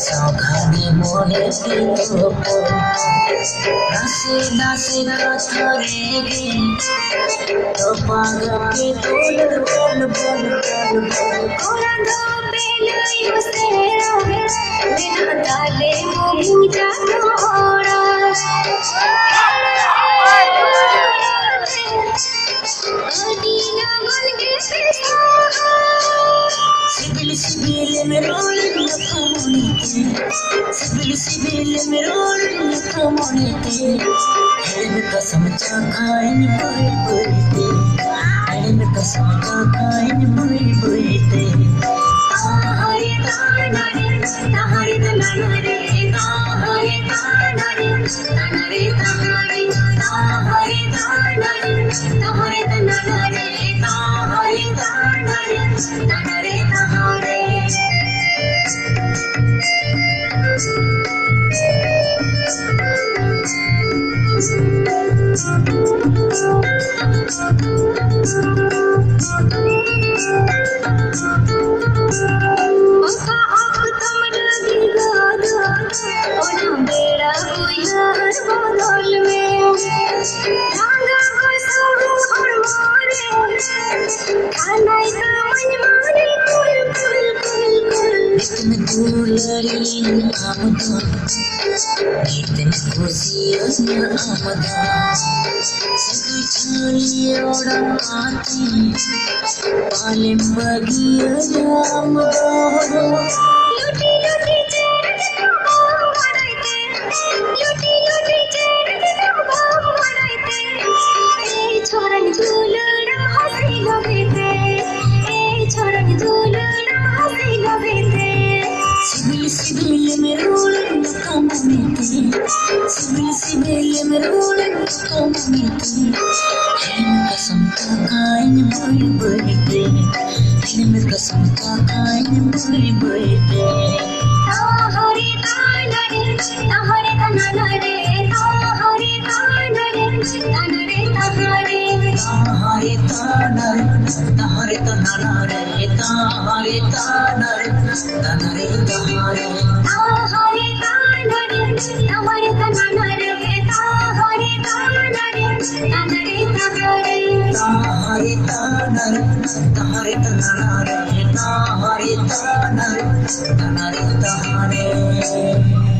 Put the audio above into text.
সখানে মনে নাচে নাচে কথা রেগে তো পাগকে তোল বল বল বল বল ওরা ধোপে লই বসে বিনা তালে মুজা তোরা अदीना मन के सिबिल सिबिल में रोल लखमोनीते सिबिल सिबिल में रोल लखमोनीते हेल कसम चाखाइन बुई बुईते हेल कसम चाखाइन बुई बुईते हरे ताना रे ताहरे ताना रे ताहरे ताना रे ताना रे ताहरे ताहरे ताना रे ताहरे ताना रे ताहरे ताना रे ताना रे ताहरे इतनी खुशी आमदा सगी छाली ओड़ा आती पाले बगिया आमदा लुटी लुटी चेहरे तो बाम बनाइते लुटी लुटी चेहरे तो बाम बनाइते ए छोरन झूलना हंसी लगेते ए छोरन झूलना हंसी लगेते सिबिल सिबिल में रोल लखमोनीते सिबिल सिबिल में रोल लखमोनीते हेल कसम चाखाइन बुई बुईते हेल कसम चाखाइन बुई बुईते ताहरे ताना रे ताहरे ताना रे ताहरे ताना रे ताना रे ताहरे ताहरे ताना रे ताहरे ताना रे ताहरे ताना रे ताना रे ताहरे ताहरे ताना रे ताहरे ताना रे ताहरे ताना रे ताना रे ताहरे ताहरे ताना रे ताहरे ताना रे ताहरे ताना रे ताना रे ताहरे